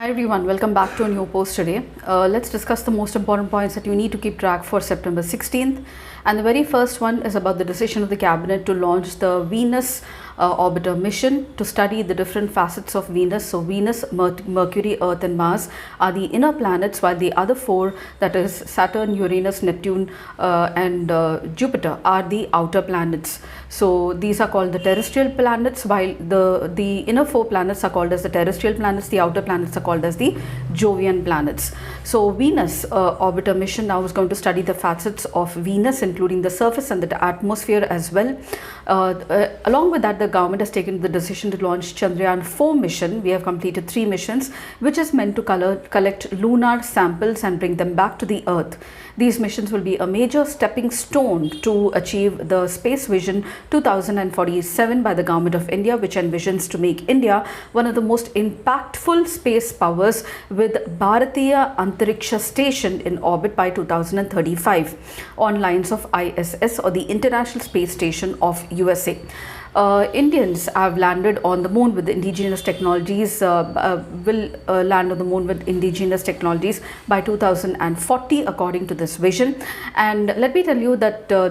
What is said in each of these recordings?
Hi everyone, welcome back to a new post today. Let's discuss the most important points that you need to keep track for September 16th. And the very first one is about the decision of the cabinet to launch the Venus orbiter mission to study the different facets of Venus. So Venus, Mercury, Earth and Mars are the inner planets, while the other four, that is Saturn, Uranus, Neptune and Jupiter, are the outer planets. So these are called the terrestrial planets, while the inner four planets are called as the terrestrial planets, the outer planets are called as the Jovian planets. So Venus orbiter mission now is going to study the facets of Venus, including the surface and the atmosphere as well. Along with that, the government has taken the decision to launch Chandrayaan-4 mission. We have completed 3 missions, which is meant to collect lunar samples and bring them back to the Earth. These missions will be a major stepping stone to achieve the Space Vision 2047 by the Government of India, which envisions to make India one of the most impactful space powers, with Bharatiya Antariksha Station in orbit by 2035 on lines of ISS, or the International Space Station of USA. Indians have landed on the moon with indigenous technologies, will land on the moon with indigenous technologies by 2040 according to this vision. And let me tell you that the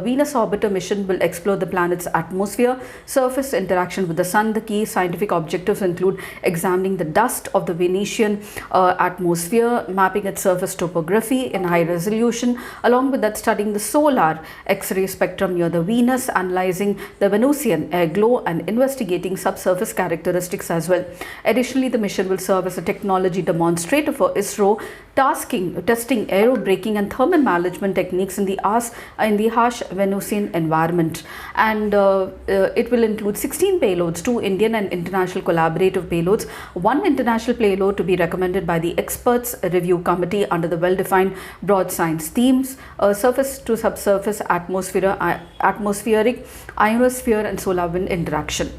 Venus orbiter mission will explore the planet's atmosphere, surface, interaction with the sun. The key scientific objectives include examining the dust of the Venetian atmosphere, mapping its surface topography in high resolution, along with that studying the solar X-ray spectrum near the Venus, analyzing the Venusian air glow and investigating subsurface characteristics as well. Additionally, the mission will serve as a technology demonstrator for ISRO, testing aero braking and thermal management techniques in the harsh Venusian environment. And it will include 16 payloads, 2 Indian and international collaborative payloads, 1 international payload to be recommended by the experts review committee under the well-defined broad science themes: surface to subsurface, atmospheric, ionosphere and solar wind interaction.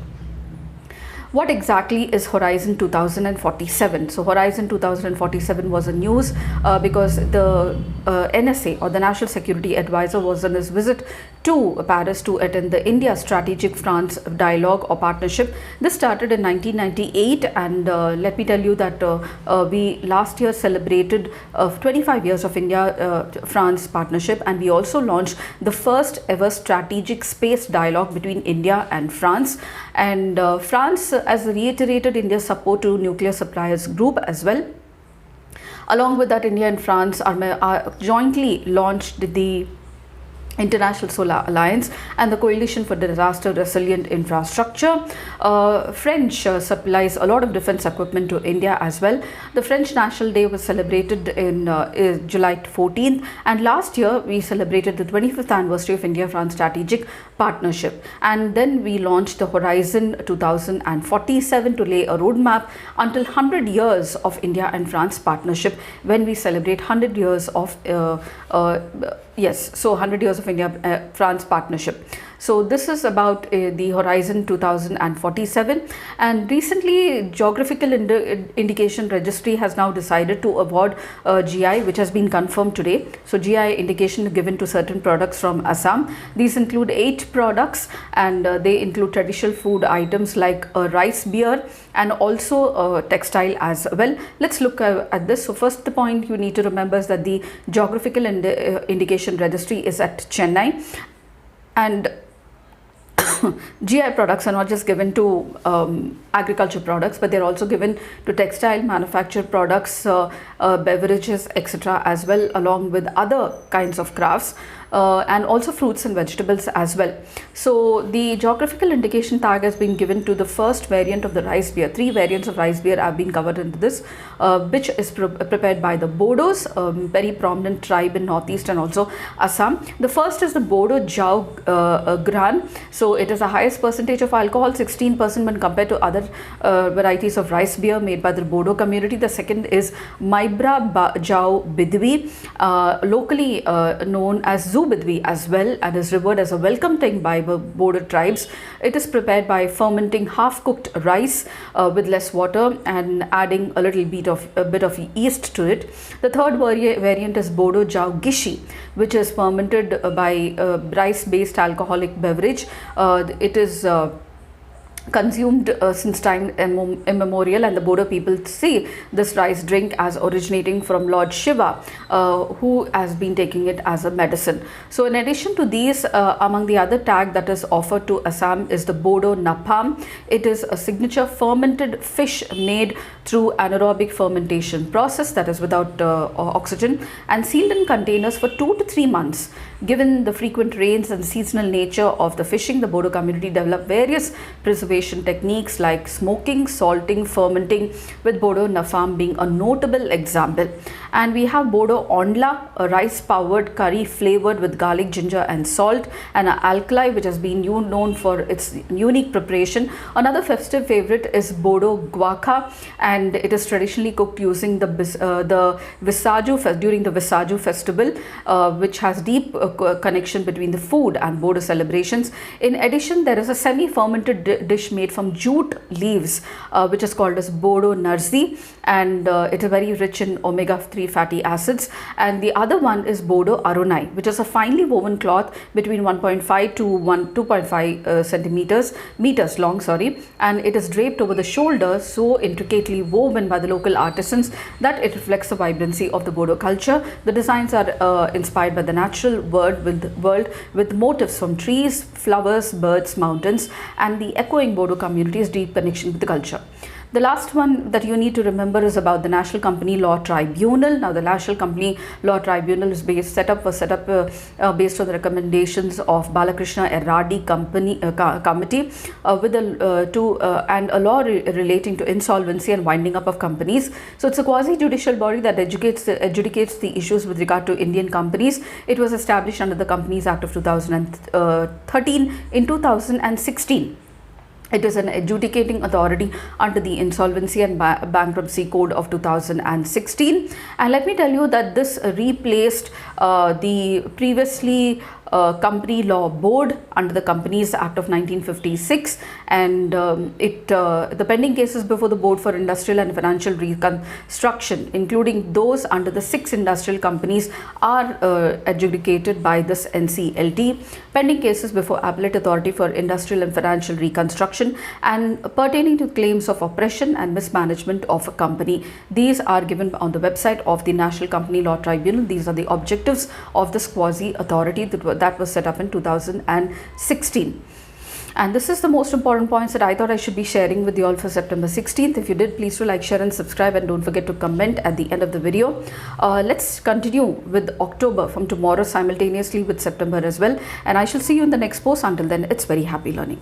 What exactly is Horizon 2047? So Horizon 2047 was a news because the NSA, or the National Security Advisor, was on his visit to Paris to attend the India Strategic France Dialogue or Partnership. This started in 1998, and let me tell you that we last year celebrated 25 years of India-France partnership, and we also launched the first ever strategic space dialogue between India and France. And France has reiterated India's support to nuclear suppliers group as well. Along with that, India and France are jointly launched the International Solar Alliance and the Coalition for Disaster Resilient Infrastructure. French supplies a lot of defense equipment to India as well. The French National Day was celebrated in July 14th, and last year we celebrated the 25th anniversary of India-France strategic partnership. And then we launched the Horizon 2047 to lay a roadmap until 100 years of India and France partnership, when we celebrate 100 years of 100 years of India-France partnership. So this is about the Horizon 2047. And recently, Geographical Indication Registry has now decided to award GI, which has been confirmed today. So GI indication given to certain products from Assam. These include 8 products, and they include traditional food items like rice beer and also textile as well. Let's look at this. So first, the point you need to remember is that the Geographical Indication Registry is at Chennai, and GI products are not just given to agriculture products, but they're also given to textile, manufactured products, beverages, etc. as well, along with other kinds of crafts. And also fruits and vegetables as well. So the geographical indication tag has been given to the first variant of the rice beer. 3 variants of rice beer have been covered into this, which is prepared by the Bodos, very prominent tribe in Northeast and also Assam. The first is the Bodo Jau Gran. So it is the highest percentage of alcohol, 16% when compared to other varieties of rice beer made by the Bodo community. The second is Maibra Jau Bidwi, locally known as Bidwi as well, and is revered as a welcome thing by Bodo tribes. It is prepared by fermenting half-cooked rice with less water and adding a bit of yeast to it. The third variant is Bodo Jau Gishi, which is fermented by rice-based alcoholic beverage. It is consumed since time immemorial, and the Bodo people see this rice drink as originating from Lord Shiva, who has been taking it as a medicine. So in addition to these, among the other tag that is offered to Assam is the Bodo Napalm. It is a signature fermented fish made through anaerobic fermentation process, that is without oxygen, and sealed in containers for 2 to 3 months. Given the frequent rains and seasonal nature of the fishing, the Bodo community developed various preservation techniques like smoking, salting, fermenting, with Bodo Napalm being a notable example. And we have Bodo Ondla, a rice powered curry flavored with garlic, ginger and salt, and an alkali which has been known for its unique preparation. Another festive favorite is Bodo Guaca, and it is traditionally cooked using the Visaju during the Visaju festival, which has deep connection between the food and Bodo celebrations. In addition, there is a semi-fermented dish made from jute leaves, which is called as Bodo Narzi, and it is very rich in omega-3 fatty acids. And the other one is Bodo Arunai, which is a finely woven cloth between 1.5 to 2.5 meters long, and it is draped over the shoulders, so intricately woven by the local artisans that it reflects the vibrancy of the Bodo culture. The designs are inspired by the natural world with motifs from trees, flowers, birds, mountains, and the echoing Bodo community's deep connection with the culture. The last one that you need to remember is about the National Company Law Tribunal. Now, the National Company Law Tribunal is based on the recommendations of Balakrishna Erradi Committee and a law relating to insolvency and winding up of companies. So, it's a quasi-judicial body that adjudicates the issues with regard to Indian companies. It was established under the Companies Act of 2013 in 2016. It is an adjudicating authority under the Insolvency and Bankruptcy Code of 2016. And let me tell you that this replaced the previously Company Law Board under the Companies Act of 1956, and the pending cases before the Board for Industrial and Financial Reconstruction, including those under the 6 industrial companies, are adjudicated by this NCLT. Pending cases before Appellate Authority for Industrial and Financial Reconstruction and pertaining to claims of oppression and mismanagement of a company, these are given on the website of the National Company Law Tribunal. These are the objectives of this quasi authority that was set up in 2016. And this is the most important points that I thought I should be sharing with you all for September 16th. If you did, please do like, share and subscribe, and don't forget to comment at the end of the video. Let's continue with October from tomorrow simultaneously with September as well. And I shall see you in the next post. Until then, it's very happy learning.